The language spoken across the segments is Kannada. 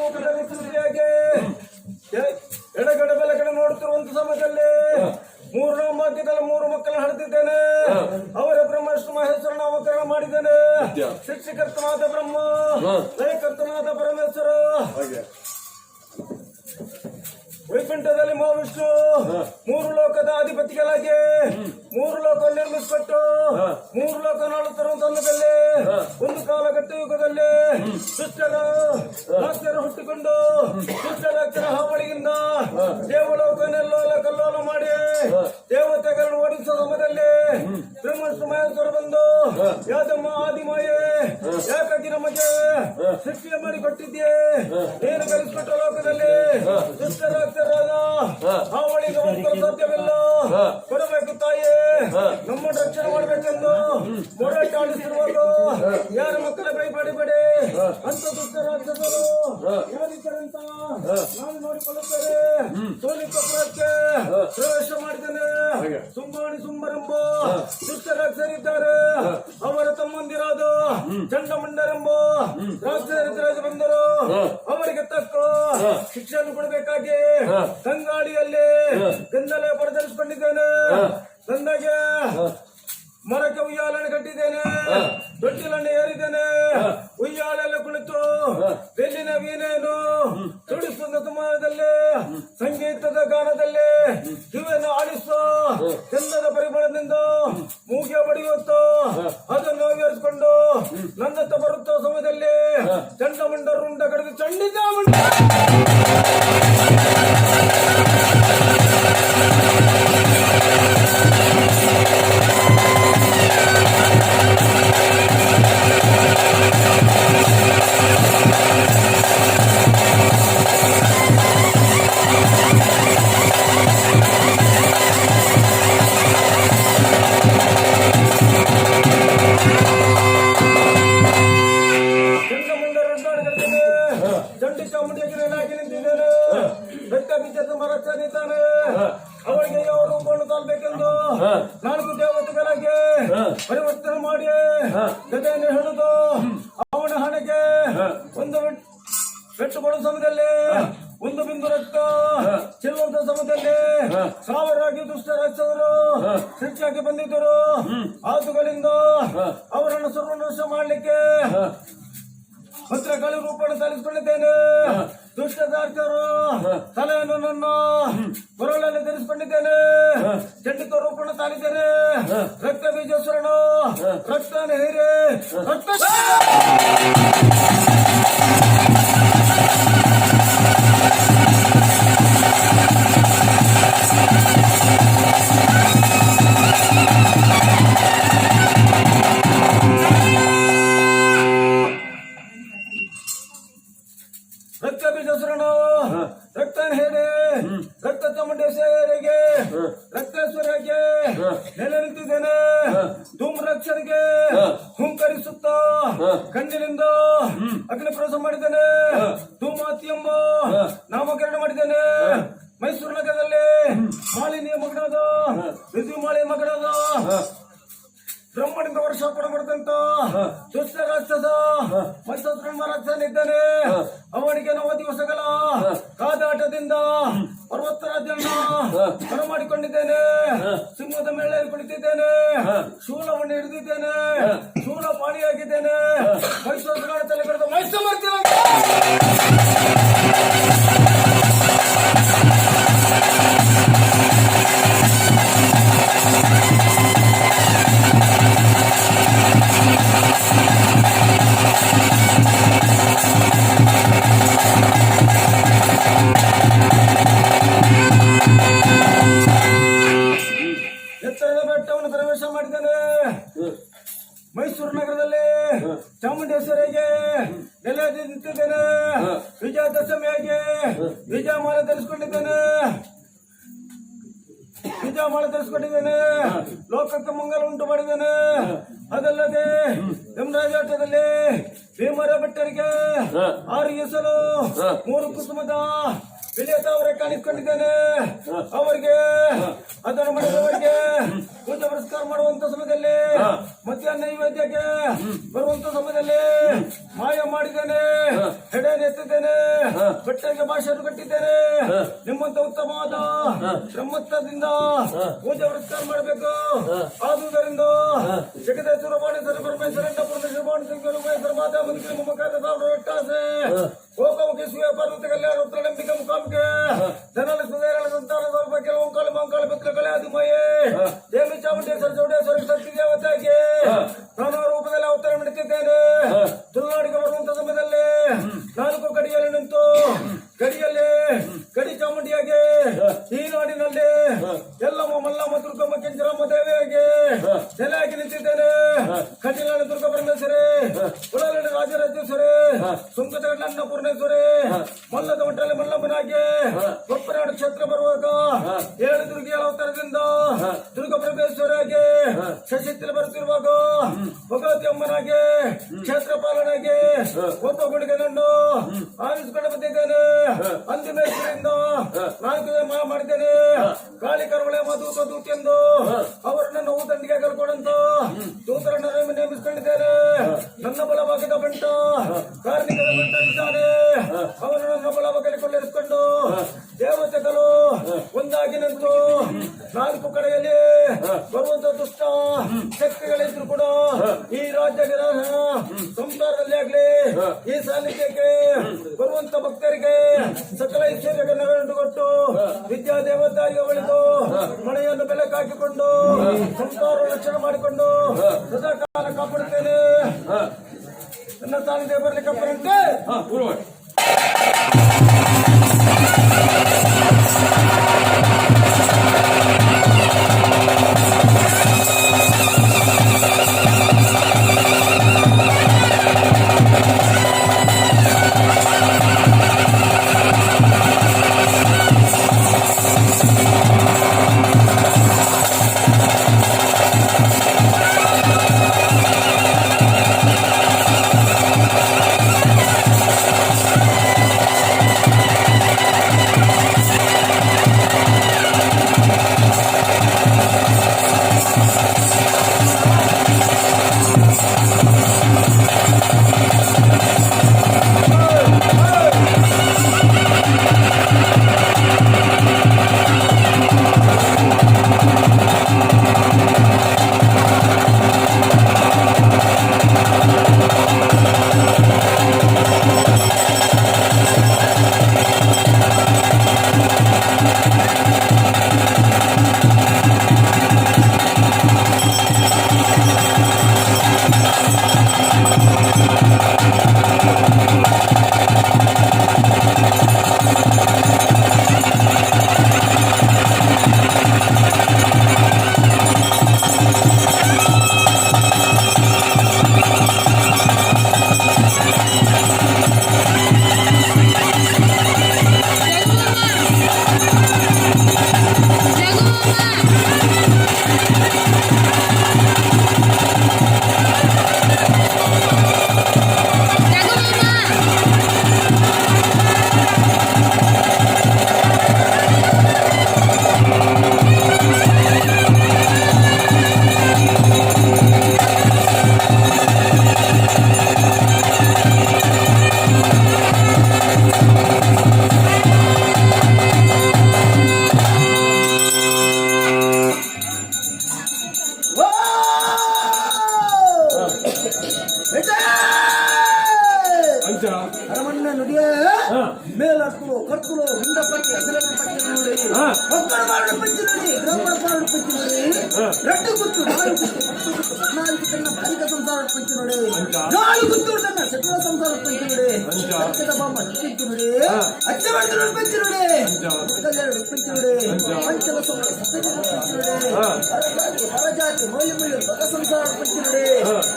ಲೋಕದಲ್ಲಿ ಸೃಷ್ಟಿಯಾಗಿ ಎಡಗಡೆ ಬಲಗಡೆ ನೋಡುತ್ತಿರುವಂತ ಸಮಯದಲ್ಲಿ ಮೂರು ಮಧ್ಯದಲ್ಲಿ ಮೂರು ಮಕ್ಕಳನ್ನು ಹಡೆದಿದ್ದೇನೆ. ಅವರ ಬ್ರಹ್ಮಷ್ಟು ಮಹೇಶ್ವರ ನಾಮಕರಣ ಮಾಡಿದ್ದೇನೆ. ಶಿಕ್ಷಕರ್ತನಾದ ಬ್ರಹ್ಮ, ಲಯಕರ್ತನಾದ ಪರಮೇಶ್ವರ, ವೈಕುಂಠದಲ್ಲಿ ಮಹಾವಿಷ್ಣು, ಮೂರು ಲೋಕದ ಅಧಿಪತಿಗಳಾಗಿ ಮೂರು ಲೋಕ ನಿರ್ಮಿಸಿಕೊಟ್ಟು ಮೂರು ಲೋಕ ನಾಳುತ್ತಿರುವ ಸಂದರ್ಭದಲ್ಲಿ ಒಂದು ಕಾಲಘಟ್ಟ ಯುಗದಲ್ಲಿ ದುಷ್ಟರ ರಾಕ್ಷರ ಹುಟ್ಟಿಕೊಂಡು ದುಷ್ಟರಾಕ್ಷರ ಹಾವಳಿಯಿಂದ ದೇವಲೋಕನೆಲ್ಲೋಲ ಕಲ್ಲೋಲ ಮಾಡಿ ದೇವತೆಗಳನ್ನು ಓಡಿಸುವ ಸಮಯದಲ್ಲಿ ಬ್ರಹ್ಮಶ್ರೀ ಮಹೇಶ್ವರ ಬಂದು ಯಾದಮ್ಮ ಆದಿಮಾಯೆ ಯಾಕಾಗಿ ನಮಗೆ ಸೃಷ್ಟಿಯ ಮಾಡಿಕೊಟ್ಟಿದ್ದೆ, ನೀನು ಕಲಿಸಿಕೊಟ್ಟ ಲೋಕದಲ್ಲಿ ದುಷ್ಟರಾಕ್ಷರಾದ ಹಾವಳಿಗೆ ಒಂದು ಸಾಧ್ಯವಿಲ್ಲ, ಕೊಡಬೇಕು ತಾಯಿ, ನಮ್ಮ ರಕ್ಷಣೆ ಮಾಡಬೇಕೆಂದು ಹೋರಾಟ ಆಡಿಸಿರುವಾಗ ಯಾರ ಮಕ್ಕಳ ಭಯಪಡಿಬೇಡಿ ಅಂತ ದುಷ್ಟ ರಾಕ್ಷಸರು ಯಾರಿದ್ದಾರಂತ ನಾನು ನೋಡಿಕೊಳ್ಳುತ್ತೇನೆ. ಸೋನಿಪುರಕ್ಕೆ ಪ್ರವೇಶ ಮಾಡಿದ್ದೇನೆ. ಸುಂಬಾಣಿ ಸುಂಬರೆಂಬ ದುಷ್ಟ ರಾಕ್ಷಸರಿದ್ದಾರೆ. ಅವರ ತಮ್ಮಂದಿರಾದ ಚಂಡಮಂಡರೆಂಬ ರಾಕ್ಷಸರಿದ್ರಾಜ ಬಂದರು. ಅವರಿಗೆ ತಕ್ಕ ಶಿಕ್ಷೆಯನ್ನು ಕೊಡಬೇಕಾಗಿ ತಂಗಾಳಿಯಲ್ಲಿ ಗಂಧಲೆ ಪಡೆದರಿಸಿಕೊಂಡಿದ್ದೇನೆ. ಗಂಧಗೆ ಮರಕ್ಕೆ ಉಯ್ಯಾಲನ್ನು ಕಟ್ಟಿದ್ದೇನೆ, ತೊಟ್ಟಿಲನ್ನು ಏರಿದ್ದೇನೆ. ಉಯ್ಯಾಲೆಲ್ಲ ಕುಳಿತು ಬೆಲ್ಲಿನ ವೀಣೆಯನ್ನು ತುಡಿಸುವ ಸಮಯದಲ್ಲಿ ಸಂಗೀತದ ಗಾನದಲ್ಲಿ ಕಿವಿಯನ್ನು ಆಡಿಸುವ ಚಂದದ ಪರಿಮಳದಿಂದ ಮೂಗೆ ಬಡಿಯುತ್ತ ಅದನ್ನು ಏರಿಸಿಕೊಂಡು ನನ್ನತ್ತ ಬರುತ್ತ ಸಮಯದಲ್ಲಿ ಚಂಡಮುಂಡರುಂಡ ಕಡಿದು ಚಂಡಿಚಾಮುಂಡ ಅವಳಿಗೆ ಯಾವ ರೂಪವನ್ನು ತಾಳ್ಬೇಕೆಂದು 4 ದೇವತೆಗಳಾಗಿ ಪರಿವರ್ತನೆ ಮಾಡಿ ಗದೆಯನ್ನು ಹಿಡಿದು ಅವನ ಹಣೆಗೆ ಒಂದು ಪೆಟ್ಟುಕೊಳ್ಳುವ ಸಮಯದಲ್ಲಿ ಒಂದು ಬಿಂದು ರಕ್ತ ಚೆಲ್ಲುವಂತ ಸಮಯದಲ್ಲಿ ಸಾವಿರಾಗಿ ದುಷ್ಟ ರಾಕ್ಷಸರು ಶಿಕ್ಷೆಯಾಗಿ ಬಂದಿದ್ದರು. ಆತುಗಳಿಂದ ಅವರನ್ನು ಸರ್ವನಾಶ ಮಾಡಲಿಕ್ಕೆ ಭದ್ರಕಾಳಿ ರೂಪವನ್ನು ತರಿಸಿಕೊಂಡಿದ್ದೇನೆ. ದುಷ್ಟದಾರ್ಕರು ತಲೆಯನ್ನು ನನ್ನ ಕೊರಳಲ್ಲಿ ಧರಿಸಿಕೊಂಡಿದ್ದೇನೆ. ಚಂಡಿಕ ರೂಪವನ್ನು ತಾಳಿದ್ದೇನೆ. ರಕ್ತ ಬೀಜೇಶ್ವರನು ರಕ್ತ ಹೇರಿ ರಕ್ತ ರಕ್ತ ಬೀಜೇಶ್ವರನು ರಕ್ತ ಹೇಳಿ ರಕ್ತ ಚಾಮುಂಡೇಶ್ವರಿಗೆ ರಕ್ತೇಶ್ವರಿಗೆ ನೆಲೆ ನಿಂತಿದ್ದೇನೆ. ಧೂಮ್ರಾಕ್ಷರಿಗೆ ಹುಂಕರಿಸುತ್ತ ಕಣ್ಣಿನಿಂದ ಅಗ್ನಿ ಪ್ರವೇಶ ಮಾಡಿದ್ದೇನೆ. ಧೂಮಾತಿ ಎಂಬ ನಾಮಕರಣ ಮಾಡಿದ್ದೇನೆ. ಮೈಸೂರು ನಗರದಲ್ಲಿ ಮಾಲಿನಿಯ ಮಗನಾದ ವಿದ್ಯುಮಾಳಿ ಮಗನಾದ ಬ್ರಹ್ಮನಿಂದ ವರ್ಷಾಪನ ಮಾಡಿದಂತ ದುಷ್ಟ ರಾಕ್ಷಸ ಮೈಸೂರು ರಾಕ್ಷಸನಿದ್ದಾನೆ. ಅವನಿಗೆ 9 ದಿವಸಗಳ ಕಾದಾಟದಿಂದ ಪರ್ವತರಾಜ್ಯವನ್ನು ಬರಮಾಡಿಕೊಂಡಿದ್ದೇನೆ. ಸಿಂಹದ ಮೇಲೆ ಕುಳಿತಿದ್ದೇನೆ. ಶೂಲವನ್ನು ಹಿಡಿದಿದ್ದೇನೆ. ಶೂಲ ಪಾಣಿಯಾಗಿದ್ದೇನೆ. ಮೈಸೂರು ತಲೆ ಕರೆದು ಮೈಸೂರು ಎತ್ತರದ ಬೆಟ್ಟವನ್ನು ಪ್ರವೇಶ ಮಾಡಿದ್ದೇನೆ. ಮೈಸೂರು ನಗರದಲ್ಲಿ ಚಾಮುಂಡೇಶ್ವರಿಗೆ ನೆಲೆ ನಿಂತಿದ್ದೇನೆ. ವಿಜಯದಶಮಿಯಾಗಿ ವಿಜಯಮಾಲೆ ಧರಿಸಿಕೊಂಡಿದ್ದೇನೆ. ಲೋಕಕ್ಕೆ ಮಂಗಲ ಉಂಟು ಮಾಡಿದ್ದೇನೆ. ಅದಲ್ಲದೆ ಯಮರಾಜಾಟದಲ್ಲಿ ಭೀಮರ ಭಟ್ಟರಿಗೆ 6 ಎಸಲು 3 ಕುಸುಮದ ವಿಲೇತ ಅವರೇ ಕಾಣಿಸ್ಕೊಂಡಿದ್ದೇನೆ. ಅವರಿಗೆ ಅದನ್ನು ಮಾಡಿದವರಿಗೆ ಪೂಜೆ ಪುರಸ್ಕಾರ ಮಾಡುವಂತ ಸಮಯದಲ್ಲಿ ಮಧ್ಯಾಹ್ನ ನೈವೇದ್ಯಕ್ಕೆ ಬರುವಂತ ಸಮಯದಲ್ಲಿ ಮಾಯ ಮಾಡಿದ್ದೇನೆ. ಹೆಡೆಯನ್ನು ಎತ್ತಿದ್ದೇನೆ, ಬೆಟ್ಟಕ್ಕೆ ಭಾಷೆಯನ್ನು ಕಟ್ಟಿದ್ದೇನೆ. ನಿಮ್ಮಂತ ಉತ್ತಮವಾದ ಬ್ರಹ್ಮತ್ವದಿಂದ ಪೂಜೆ ಪುರಸ್ಕಾರ ಮಾಡಬೇಕು. ಆದುದರಿಂದ ಜಗದೇಶ್ವರ ಬಾಣೇಶ್ವರ ಪರಮೇಶ್ವರ ಪೂರ್ಣೇಶ್ವರ ಬಾಣೇಶ್ವರ ಮಹೇಶ್ವರ ಮಾತಾ ಮಂದಿರ ಮುಖಾಂತರ ಸಾವಿರ ಒಟ್ಟಾಸೆ ಓಕಮುಖಿ ಸೂರ್ಯ ಪಾರ್ವತಿ ಕಲ್ಯಾಣ ಉತ್ತರಂಬಿಕ ಮುಖಾಂಬಿಕೆ ಧನಲಕ್ಷ್ಮಿ ಧೈರ್ಯ ಸಂತಾನ ಸ್ವಲ್ಪ ಕೆಲವು ಕಾಲ ಮಂಕಾಳ ಪಿತ್ರ ಕಲೆ ಅಧಿಮಯೇ ದೇವಿ ಚಾಮುಂಡೇಶ್ವರ ಚೌಡೇಶ್ವರ ಶಕ್ತಿ ದೇವತೆಗೆ ನಾನಾ ರೂಪದಲ್ಲಿ ಅವತಾರ ಮಾಡುತ್ತಿದ್ದೇನೆ. ತುಳುನಾಡಿಗೆ ಬರುವಂತ ಸಮಯದಲ್ಲಿ 4 ಗಡಿಯಲ್ಲಿ ನಿಂತು ಗಡಿಯಲ್ಲಿ ಗಡಿ ಚಾಮುಂಡಿಯಾಗಿ ಈ ನಾಡಿನಲ್ಲಿ ಎಲ್ಲಮ್ಮ ಮಲ್ಲಮ್ಮ ದುರ್ಗಮ್ಮ ಕೆಂಚರಮ್ಮ ದೇವಿಯಾಗಿ ನೆಲೆಯಾಗಿ ನಿಂತಿದ್ದೇನೆ. ಕಟೀಲಾಡಿ ದುರ್ಗ ಪರಮೇಶ್ವರಿ, ಕುಳಲಡಿ ರಾಜರಾಜೇಶ್ವರಿ, ಸುಂಕದಗಡ್ಡ ಅನ್ನಪೂರ್ಣೇಶ್ವರಿ, ಮಲ್ಲದ ಹೊಟ್ಟೆಯಲ್ಲಿ ಮಲ್ಲಮ್ಮನಾಗಿ ಕೊಪ್ಪನಾಡು ಕ್ಷೇತ್ರ ಬರುವಾಗ 7 ದುರ್ಗಿಯ ಅವತಾರದಿಂದ ದುರ್ಗ ಪರಮೇಶ್ವರಿಯಾಗಿ ಶಶಿತ್ತಿಲ ಬರುತ್ತಿರುವಾಗ ಭಗವತಿ ಅಮ್ಮನಾಗಿ ಕ್ಷೇತ್ರ ಪಾಲನೆಯಾಗಿ ಒಬ್ಬ ಗುಡಿಗೆ ನಾನು ಆರಿಸಿಕೊಂಡು ಬಂದಿದ್ದೇನೆ. ಅಂತಿಮೇಶ್ವರಿಂದ 4 ಮಾಡಿದ್ದೇನೆ. ಕಾಳಿ ಕರುವಳೆ ಮಧುತ ದೂತೆಂದು ಅವರು ನನ್ನ ಊತಂಡಿಗೆ ಕರ್ಕೊಂಡಂತ ದೂತರನ್ನು ನೇಮಿಸಿಕೊಂಡಿದ್ದೇನೆ. ನನ್ನ ಬಲಭಾಗದ ಬಂಟ ಕಾರ್ಮಿಕರ ಬಂಟ ಇದ್ದಾನೆ. ಅವರು ನನ್ನ ಬಲಭಾಗದಲ್ಲಿ ಕೊಳ್ಳಿರಿಸಿಕೊಂಡು ದೇವತೆಗಳು ಒಂದಾಗಿ ನಿಂತು 4 ಕಡೆಯಲ್ಲಿ ಬರುವಂತ ದುಷ್ಟ ಶಕ್ತಿಗಳಿದ್ರು ಕೂಡ ಈ ರಾಜ್ಯದ ಸಂಸಾರದಲ್ಲಿ ಆಗ್ಲಿ ಈ ಸಾನ್ನಿಧ್ಯಕ್ಕೆ ಬರುವಂತ ಭಕ್ತರಿಗೆ ಸಕಲ ಐಶ್ವರ್ಯಗಳನ್ನು ಕೊಟ್ಟು ವಿದ್ಯಾ ದೇವತಾರಿಗೆ ಒಳಿತು ಮಳೆಯನ್ನು ಬೆಳಕಾಕಿಕೊಂಡು ಸಂಸಾರ ರಕ್ಷಣೆ ಮಾಡಿಕೊಂಡು ಸದಾ ಕಾಲ ಕಾಪಾಡುತ್ತೇನೆ. ನನ್ನ ಸಾನ್ನಿಧ್ಯ ಬರಲಿಕ್ಕೆ ಬರಂತೆ. ಅರಮಣ್ಣ ನುಡಿಯ ಮೇಲಕ್ಕಲು ಕರ್ತಲು ಹಿಂದಪಟ್ಟಿ ಹೆಸರನ್ನ ಪಟ್ಟಿ ನೋಡಿ ಒಬ್ಬರ ಮಾರಣ ಪಂಚಿ ನೋಡಿ ಬ್ರಾಹ್ಮಣ ಮಾರಣ ಪಂಚಿ ನೋಡಿ 2 ಗುತ್ತು 4 ಗುತ್ತು 10 ಗುತ್ತು 14 ತನ್ನ ಬಾಲಿಕ ಸಂಸಾರ ಪಂಚಿ ನೋಡಿ 4 ಗುತ್ತು ತನ್ನ ಸಕಲ ಸಂಸಾರ ಪಂಚಿ ನೋಡಿ ಅಕ್ಕದ ಬಾಮ ಪಂಚಿ ನೋಡಿ ಅಚ್ಚವರ್ಧನ ಪಂಚಿ ನೋಡಿ ಕಲ್ಯಾಣ ಪಂಚಿ ನೋಡಿ ಪಂಚಲ ಸಂಸಾರ ಪಂಚಿ ನೋಡಿ ಹೊರಜಾತಿ ಮೌಲ್ಯ ಭಗ ಸಂಸಾರ ಪಂಚಿ ನೋಡಿ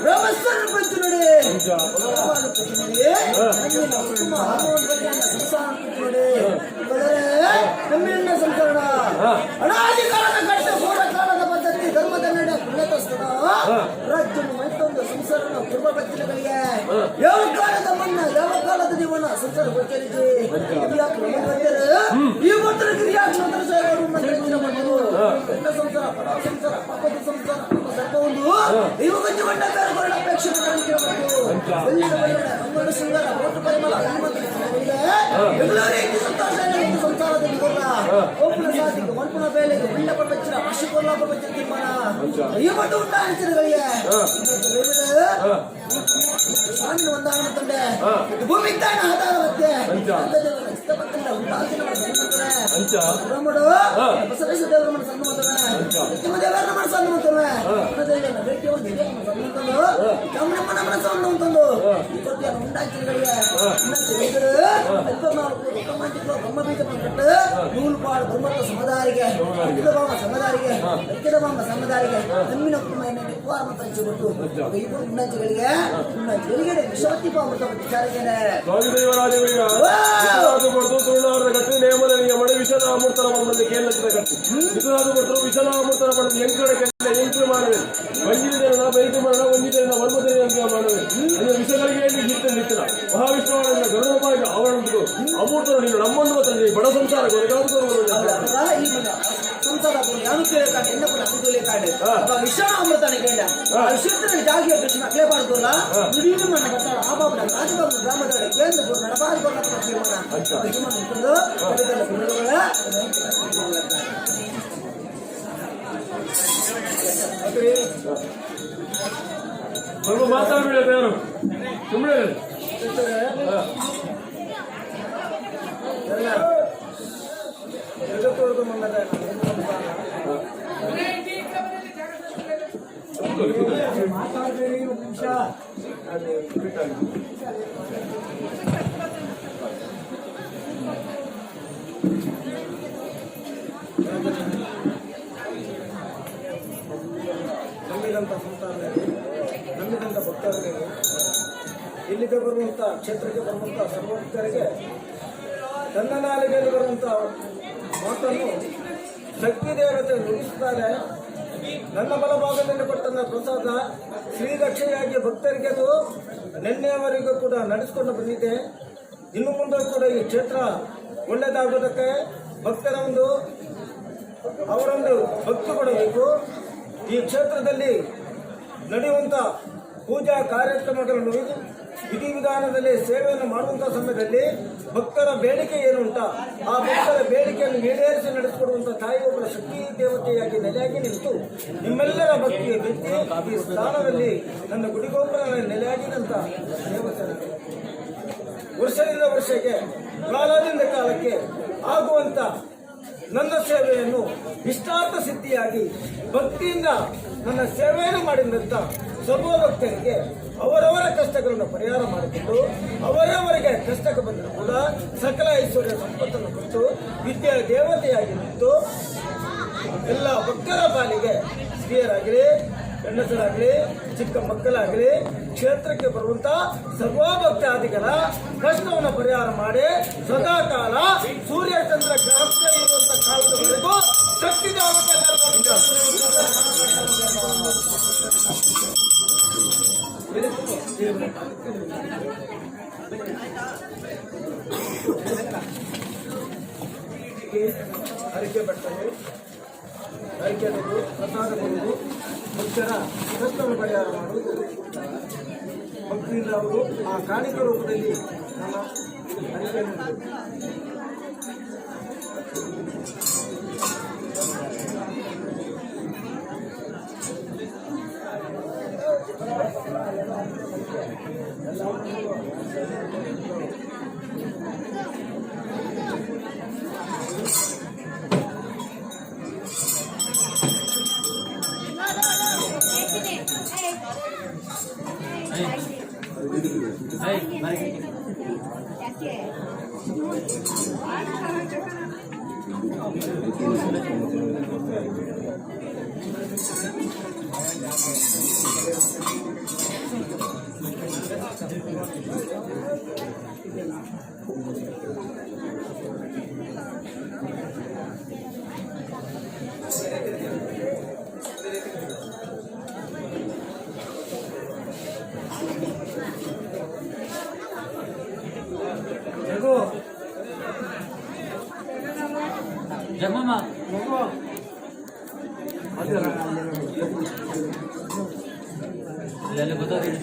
ರಾಮಸ್ವರ ಪಂಚಿ ನೋಡಿ ನಮ್ಮೆಲ್ಲ ಸಂಕರಣ ಅನಾದಿ ಕಾಲದ ಕಟ್ಟ ಪೂರ್ವ ಕಾಲದ ಪದ್ಧತಿ ಧರ್ಮದ ನಡೆ ಪುಣ್ಯತಸ್ಥನ ರಾಜ್ಯವನ್ನು ಮೈತೊಂದು ಸಂಸಾರನ ಪೂರ್ವ ಭಕ್ತಿಗಳಿಗೆ ಯಾವ ಕಾಲದ ಮನ್ನ ಯಾವ ಕಾಲದ ಜೀವನ ಸಂಸಾರ ಗೊತ್ತರಿಗೆ ಯಾಕೆ ಬಂದರೆ ಈ ಮಾತ್ರ ಗಿರಿಯಾಕ್ಷರ ಸೇವರು ಎಂತ ಸಂಸಾರ ಪರ ಸಂಸಾರ ಪಾಪದ ಸಂಸಾರ ಸ್ವಲ್ಪ ಒಂದು ಇವಾಗ ಜೀವನ ಬೇರೆ ಅಪೇಕ್ಷೆ ಅಂಗಡ ಸುಂದರ ಒಟ್ಟು ಪರಿಮಳ ಎಲ್ಲರೂ ಸಂಸಾರದಲ್ಲಿ ಸಂಸಾರದಲ್ಲಿ ಒಪ್ಪನ ಸಾಧಿಗೆ ಒಪ್ಪನ ಬೇಲೆಗೆ ಒಳ್ಳೆ ಪ್ರಪಂಚ ಅಶುಕೋಲ್ಲ ಪ್ರಪಂಚ ತೀರ್ಮಾನ ಈ ಮಟ್ಟ ಉಂಟಾಣಿಸಿದಗಳಿಗೆ ಸ್ವಾಮಿನ ಒಂದಾಗಣ ತಂದೆ ಭೂಮಿ ತಾಣ ಆಧಾರವತ್ತೆ ಬ್ರಹ್ಮಡು ಬಸವೇಶ್ವರ ದೇವರ ಮನ ಸಣ್ಣ ದೇವರ ಮನ ಸಣ್ಣ ಗಮನ ಸಣ್ಣ ಅಂತಂದು ಉಂಟಾಚಿಗಳಿಗೆ ಬ್ರಹ್ಮ ಬೀಜ ಕಟ್ಟು ನೂಲ್ಪಾಡು ಬ್ರಹ್ಮತ್ವ ಸಮದಾರಿಗೆ ಸಮದಾರಿಗೆ ಬಾಂಬ ಸಮದಾರಿಗೆ ನಮ್ಮಿನ ಮತ್ತು ಹಂಚಿಬಿಟ್ಟು ಇಬ್ಬರು ಉಣ್ಣಾಚಿಗಳಿಗೆ ವಿಷವತ್ತಿ ಪಾಮೃತ ವಿಚಾರಕ್ಕೆ ವಿಷಲಾಮೂರ್ತರ ಬಂದ ಕೇಂದ್ರ ಕಟ್ಟಿ ವಿಷಲಾದ ಕೊಟ್ಟರು ವಿಷಲಾಮೂರ್ತರ ಪಡೆದು ಎಂಟು ಮಾಡುವೆ ವಂಜಿನ ಬೈದು ಮರಣ ವಂಜಿನ ವರ್ಮದಲ್ಲಿ ಮಾಡುವೆ ವಿಷಗಳಿಗೆ ನಿಂತಿಲ್ಲ ಮಹಾವಿಷ್ಣುವಿನ ಗರುಡವಾಗಿ ಅವರೊಂದು ಅಮೂರ್ತರು ನೀನು ನಮ್ಮನ್ನು ತಂದೆ ಬಡ ಸಂಸಾರ ಸಂಸಾರ ಯಾರು ಕೇಳಕಾಡೆ ಎಣ್ಣ ಕೂಡ ಕಾಡೆ ವಿಷಾಣ ಅಮೃತಾನೆ ಕೇಳ ವಿಷಯದಲ್ಲಿ ಜಾಗಿಯ ಕೃಷ್ಣ ಅಕ್ಲೇಬಾರ್ದಲ್ಲ ದುಡಿಯುವ ಮಣ್ಣ ಬರ್ತಾಳ ಆ ಬಾಬು ರಾಜಬಾಬು ಗ್ರಾಮದ ಕೇಂದ್ರ ನಡಬಾರ್ದು ಸ್ವಲ್ಪ ಮಾತಾಡ್ಬೇಡ ಯಾರು ಸುಮ್ಮನೆ ಜಗತ್ತೋರ್ದು ಮನ್ನದ ಮಾತಾಡಬೇಡಿ ಒಂದು ನಿಮಿಷ ನಂಬಿದಂಥ ಸಂತಾನರಿಗೆ ನಂಬಿದಂಥ ಭಕ್ತರಿಗೆ ಇಲ್ಲಿಗೆ ಬರುವಂಥ ಕ್ಷೇತ್ರಕ್ಕೆ ಬರುವಂಥ ಸರ್ವಭಕ್ತರಿಗೆ ತನ್ನ ನಾಲಿಗೆಯಲ್ಲಿ ಬರುವಂಥ ಮಾತನ್ನು ಶಕ್ತಿ ದೇವತೆ ನುಡಿಸುತ್ತಾರೆ. ನನ್ನ ಬಲಭಾಗದಲ್ಲಿ ಕೊಟ್ಟಂತ ಪ್ರಸಾದ ಶ್ರೀರಕ್ಷೆಯಾಗಿ ಭಕ್ತರಿಗೆ ಅದು ನಿನ್ನೆಯವರೆಗೂ ಕೂಡ ನಡೆಸಿಕೊಂಡು ಬಂದಿದೆ. ಇನ್ನು ಮುಂದೆ ಕೂಡ ಈ ಕ್ಷೇತ್ರ ಒಳ್ಳೆಯದಾಗೋದಕ್ಕೆ ಭಕ್ತರ ಅವರೊಂದು ಭಕ್ತಿ ಕೊಡಬೇಕು. ಈ ಕ್ಷೇತ್ರದಲ್ಲಿ ನಡೆಯುವಂಥ ಪೂಜಾ ಕಾರ್ಯಕ್ರಮಗಳನ್ನು ವಿಧಿವಿಧಾನದಲ್ಲಿ ಸೇವೆಯನ್ನು ಮಾಡುವಂಥ ಸಮಯದಲ್ಲಿ ಭಕ್ತರ ಬೇಡಿಕೆ ಏನುಂಟ ಆ ಭಕ್ತರ ಬೇಡಿಕೆಯನ್ನು ಈಡೇರಿಸಿ ನಡೆಸಿಕೊಡುವಂಥ ತಾಯಿ ಒಬ್ಬರ ಶಕ್ತಿ ದೇವತೆಯಾಗಿ ನೆಲೆಯಾಗಿ ನಿಂತು ನಿಮ್ಮೆಲ್ಲರ ಭಕ್ತಿಯ ವ್ಯಕ್ತಿ ಈ ಸ್ಥಾನದಲ್ಲಿ ನನ್ನ ಗುಡಿಗೋಪುರ ನೆಲೆಯಾಗಿದ್ದಂಥ ದೇವತೆ ವರ್ಷದಿಂದ ವರ್ಷಕ್ಕೆ ಕಾಲದಿಂದ ಕಾಲಕ್ಕೆ ಆಗುವಂಥ ನನ್ನ ಸೇವೆಯನ್ನು ಇಷ್ಟಾರ್ಥ ಸಿದ್ಧಿಯಾಗಿ ಭಕ್ತಿಯಿಂದ ನನ್ನ ಸೇವೆಯನ್ನು ಮಾಡಿದಂಥ ಸರ್ವ ಭಕ್ತರಿಗೆ ಅವರವರ ಕಷ್ಟಗಳನ್ನು ಪರಿಹಾರ ಮಾಡಿಕೊಂಡು ಅವರವರಿಗೆ ಕಷ್ಟಕ್ಕೆ ಬಂದರೂ ಕೂಡ ಸಕಲ ಐಶ್ವರ್ಯ ಸಂಪತ್ತನ್ನು ಕೊಟ್ಟು ವಿದ್ಯಾ ದೇವತೆಯಾಗಿ ನಿಂತು ಎಲ್ಲ ಭಕ್ತರ ಪಾಲಿಗೆ ಸ್ತ್ರೀಯರಾಗಲಿ ಗಂಡಸರಾಗಲಿ ಚಿಕ್ಕ ಮಕ್ಕಳಾಗಲಿ ಕ್ಷೇತ್ರಕ್ಕೆ ಬರುವಂತ ಸರ್ವಭಕ್ತಾದಿಗಳ ಕಷ್ಟವನ್ನು ಪರಿಹಾರ ಮಾಡಿ ಸದಾಕಾಲ ಸೂರ್ಯ ಚಂದ್ರ ಗ್ರಹಸ್ಥೆ ಇರುವಂತ ಕಾಲದವರೆಗೂ ಶಕ್ತಿ ಹರಕೆ ಬಟ್ಟಲು ಹರಕೆ ಪ್ರಸಾದ ಕೊಡುವುದು ಭಕ್ತರ ಕಷ್ಟವನ್ನು ಪರಿಹಾರ ಮಾಡುವುದು ಭಕ್ತಿಯಿಂದ ಅವರು ಆ ಕಾಣಿಕೆ ರೂಪದಲ್ಲಿ ನಮ್ಮ ಹರಕೆಯನ್ನು ಜಗಮಮ್ಮ ಅಲ್ಲೆಲ್ಲ ಗೊತ್ತಾಗಿದೆ.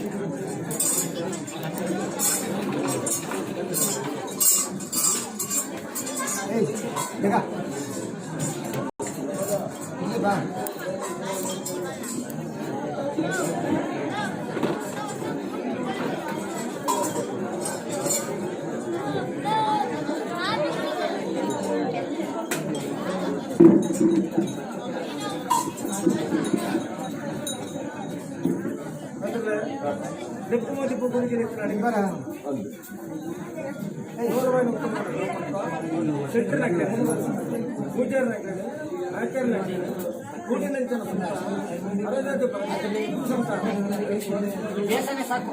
ಬೇಸನೆ ಸಾಕು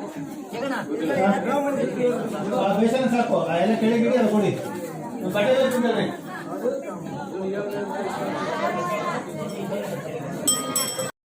ಜಗಣ ಸಾಕು ಎಲ್ಲ ಕೆಳಗಿಡಿ ಅದು ಕೊಡಿ ಬಟ್ಟೆ